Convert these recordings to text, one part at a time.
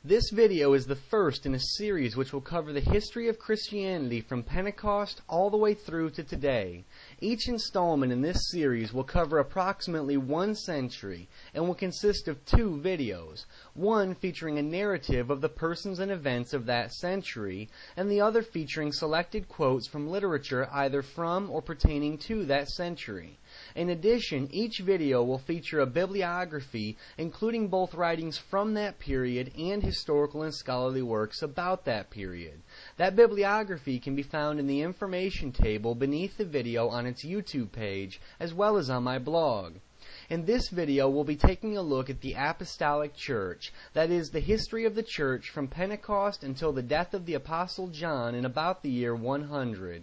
This video is the first in a series which will cover the history of Christianity from Pentecost all the way through to today. Each installment in this series will cover approximately 1 century and will consist of 2 videos, one featuring a narrative of the persons and events of that century, and the other featuring selected quotes from literature either from or pertaining to that century. In addition, each video will feature a bibliography including both writings from that period and historical and scholarly works about that period. That bibliography can be found in the information table beneath the video on its YouTube page as well as on my blog. In this video, we'll be taking a look at the Apostolic Church, that is, the history of the Church from Pentecost until the death of the Apostle John in about the year 100.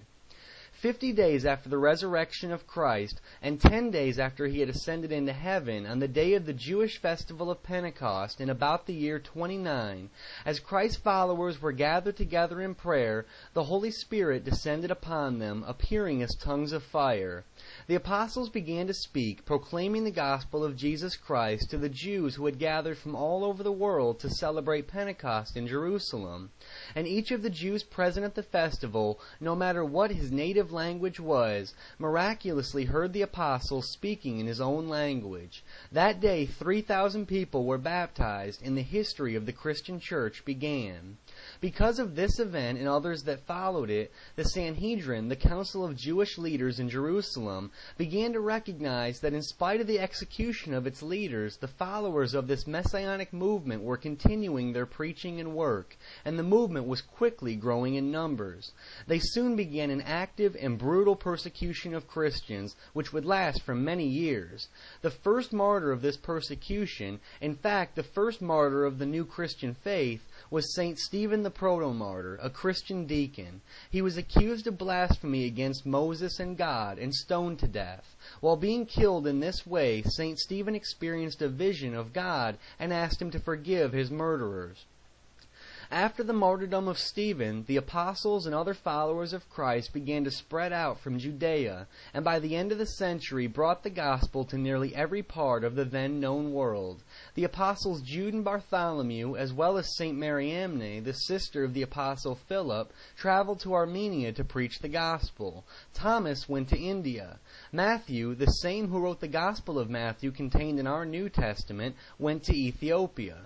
50 days after the resurrection of Christ, and 10 days after he had ascended into heaven, on the day of the Jewish festival of Pentecost in about the year 29, as Christ's followers were gathered together in prayer, the Holy Spirit descended upon them, appearing as tongues of fire. The apostles began to speak, proclaiming the gospel of Jesus Christ to the Jews who had gathered from all over the world to celebrate Pentecost in Jerusalem. And each of the Jews present at the festival, no matter what his native language was, miraculously heard the apostles speaking in his own language. That day 3,000 people were baptized, and the history of the Christian church began. Because of this event and others that followed it, the Sanhedrin, the council of Jewish leaders in Jerusalem, began to recognize that in spite of the execution of its leaders, the followers of this messianic movement were continuing their preaching and work, and the movement was quickly growing in numbers. They soon began an active and brutal persecution of Christians, which would last for many years. The first martyr of this persecution, in fact the first martyr of the new Christian faith, was St. Stephen the Proto-Martyr, a Christian deacon. He was accused of blasphemy against Moses and God and stoned to death. While being killed in this way, St. Stephen experienced a vision of God and asked him to forgive his murderers. After the martyrdom of Stephen, the apostles and other followers of Christ began to spread out from Judea, and by the end of the century brought the gospel to nearly every part of the then known world. The apostles Jude and Bartholomew, as well as St. Mariamne, the sister of the apostle Philip, traveled to Armenia to preach the gospel. Thomas went to India. Matthew, the same who wrote the Gospel of Matthew contained in our New Testament, went to Ethiopia.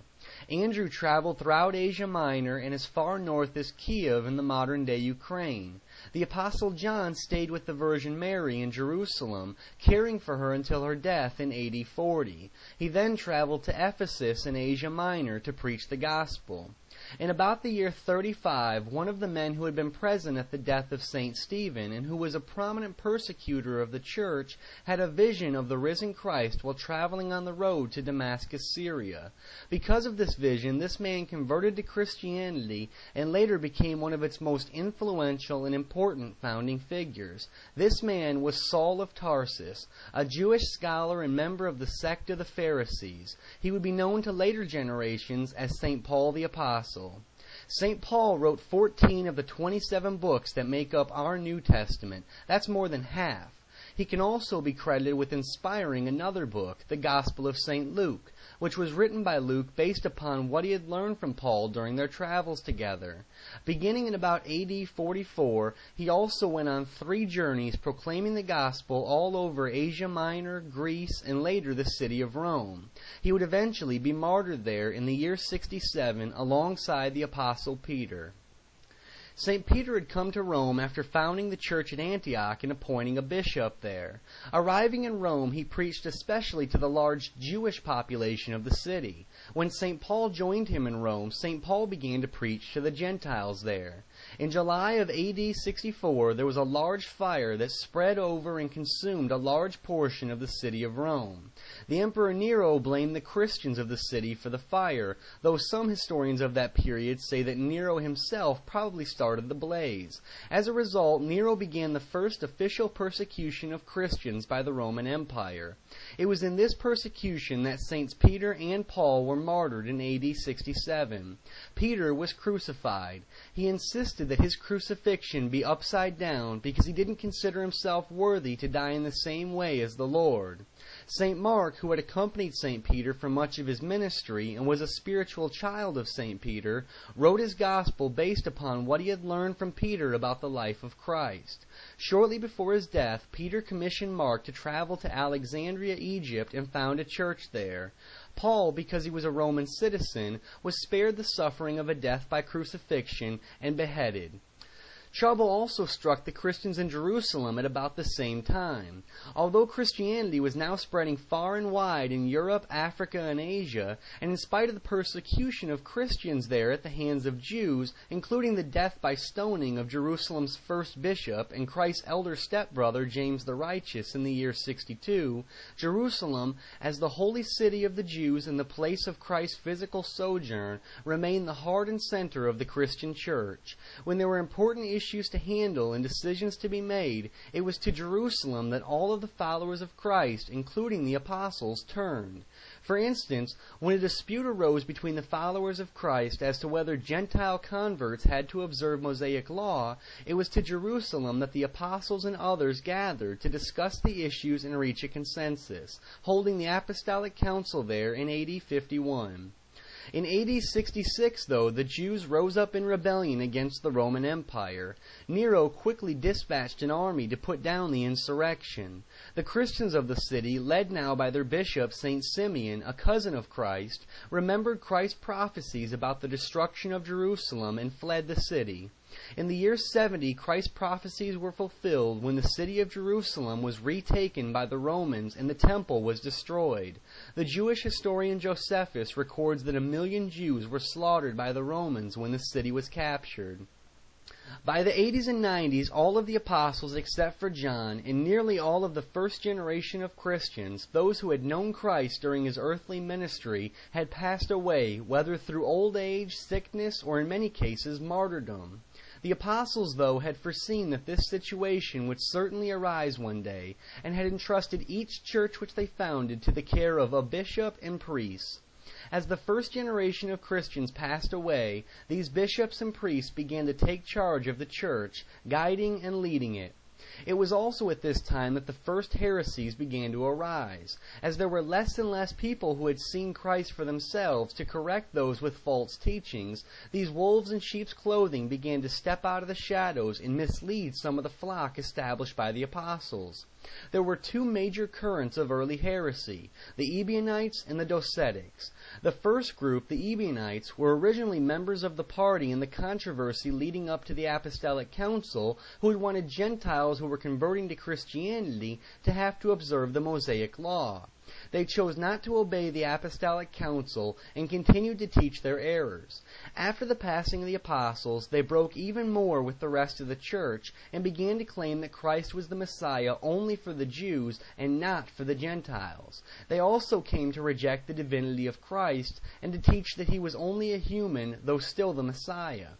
Andrew traveled throughout Asia Minor and as far north as Kiev in the modern-day Ukraine. The Apostle John stayed with the Virgin Mary in Jerusalem, caring for her until her death in AD 40. He then traveled to Ephesus in Asia Minor to preach the gospel. In about the year 35, one of the men who had been present at the death of St. Stephen and who was a prominent persecutor of the church had a vision of the risen Christ while traveling on the road to Damascus, Syria. Because of this vision, this man converted to Christianity and later became one of its most influential and important founding figures. This man was Saul of Tarsus, a Jewish scholar and member of the sect of the Pharisees. He would be known to later generations as St. Paul the Apostle. St. Paul wrote 14 of the 27 books that make up our New Testament. That's more than half. He can also be credited with inspiring another book, the Gospel of St. Luke, which was written by Luke based upon what he had learned from Paul during their travels together. Beginning in about AD 44, he also went on 3 journeys proclaiming the gospel all over Asia Minor, Greece, and later the city of Rome. He would eventually be martyred there in the year 67 alongside the Apostle Peter. St. Peter had come to Rome after founding the church at Antioch and appointing a bishop there. Arriving in Rome, he preached especially to the large Jewish population of the city. When St. Paul joined him in Rome, St. Paul began to preach to the Gentiles there. In July of AD 64, there was a large fire that spread over and consumed a large portion of the city of Rome. The Emperor Nero blamed the Christians of the city for the fire, though some historians of that period say that Nero himself probably started the blaze. As a result, Nero began the first official persecution of Christians by the Roman Empire. It was in this persecution that Saints Peter and Paul were martyred in AD 67. Peter was crucified. He insisted that his crucifixion be upside down because he didn't consider himself worthy to die in the same way as the Lord. St. Mark Mark, who had accompanied St. Peter for much of his ministry and was a spiritual child of St. Peter, wrote his gospel based upon what he had learned from Peter about the life of Christ. Shortly before his death, Peter commissioned Mark to travel to Alexandria, Egypt, and found a church there. Paul, because he was a Roman citizen, was spared the suffering of a death by crucifixion and beheaded. Trouble also struck the Christians in Jerusalem at about the same time. Although Christianity was now spreading far and wide in Europe, Africa, and Asia, and in spite of the persecution of Christians there at the hands of Jews, including the death by stoning of Jerusalem's first bishop and Christ's elder stepbrother James the Righteous in the year 62, Jerusalem, as the holy city of the Jews and the place of Christ's physical sojourn, remained the heart and center of the Christian church. When there were important issues to handle and decisions to be made, it was to Jerusalem that all of the followers of Christ, including the apostles, turned. For instance, when a dispute arose between the followers of Christ as to whether Gentile converts had to observe Mosaic law, it was to Jerusalem that the apostles and others gathered to discuss the issues and reach a consensus, holding the Apostolic Council there in AD 51. In AD 66, though, the Jews rose up in rebellion against the Roman Empire. Nero quickly dispatched an army to put down the insurrection. The Christians of the city, led now by their bishop, St. Simeon, a cousin of Christ, remembered Christ's prophecies about the destruction of Jerusalem and fled the city. In the year 70, Christ's prophecies were fulfilled when the city of Jerusalem was retaken by the Romans and the temple was destroyed. The Jewish historian Josephus records that 1 million Jews were slaughtered by the Romans when the city was captured. By the 80s and 90s, all of the apostles except for John and nearly all of the first generation of Christians, those who had known Christ during his earthly ministry, had passed away, whether through old age, sickness, or in many cases martyrdom. The apostles, though, had foreseen that this situation would certainly arise one day, and had entrusted each church which they founded to the care of a bishop and priests. As the first generation of Christians passed away, these bishops and priests began to take charge of the church, guiding and leading it. It was also at this time that the first heresies began to arise, as there were less and less people who had seen Christ for themselves to correct those with false teachings. These wolves in sheep's clothing began to step out of the shadows and mislead some of the flock established by the apostles. There were two major currents of early heresy, the Ebionites and the Docetics. The first group, the Ebionites, were originally members of the party in the controversy leading up to the Apostolic Council, who had wanted Gentiles who were converting to Christianity to have to observe the Mosaic law. They chose not to obey the Apostolic Council and continued to teach their errors. After the passing of the apostles, they broke even more with the rest of the church and began to claim that Christ was the Messiah only for the Jews and not for the Gentiles. They also came to reject the divinity of Christ and to teach that he was only a human, though still the Messiah.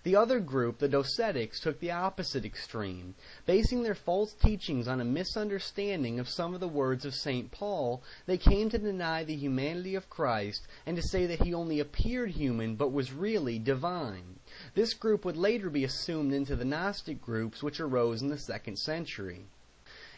The other group, the Docetics, took the opposite extreme. Basing their false teachings on a misunderstanding of some of the words of St. Paul, they came to deny the humanity of Christ and to say that he only appeared human but was really divine. This group would later be assumed into the Gnostic groups which arose in the 2nd century.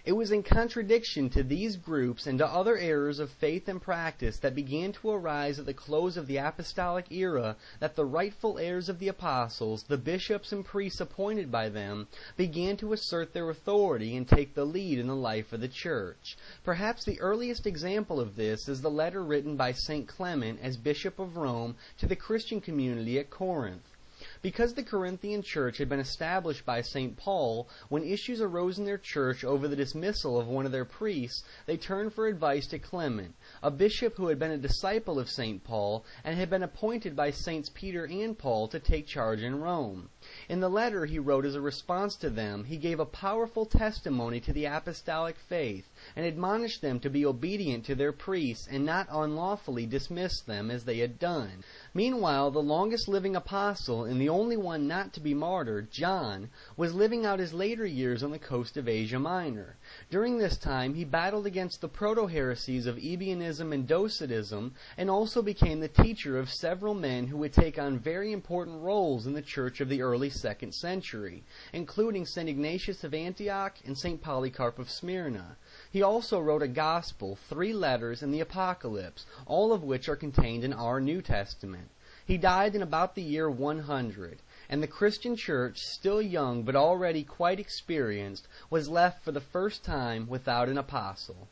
It was in contradiction to these groups and to other errors of faith and practice that began to arise at the close of the apostolic era that the rightful heirs of the apostles, the bishops and priests appointed by them, began to assert their authority and take the lead in the life of the church. Perhaps the earliest example of this is the letter written by St. Clement as Bishop of Rome to the Christian community at Corinth. Because the Corinthian church had been established by St. Paul, when issues arose in their church over the dismissal of one of their priests, they turned for advice to Clement, a bishop who had been a disciple of St. Paul and had been appointed by Saints Peter and Paul to take charge in Rome. In the letter he wrote as a response to them, he gave a powerful testimony to the apostolic faith and admonished them to be obedient to their priests and not unlawfully dismiss them as they had done. Meanwhile, the longest living apostle and the only one not to be martyred, John, was living out his later years on the coast of Asia Minor. During this time, he battled against the proto-heresies of Ebionism and Docetism and also became the teacher of several men who would take on very important roles in the church of the early 2nd century, including St. Ignatius of Antioch and St. Polycarp of Smyrna. He also wrote a Gospel, 3 letters, and the Apocalypse, all of which are contained in our New Testament. He died in about the year 100, and the Christian church, still young but already quite experienced, was left for the first time without an apostle.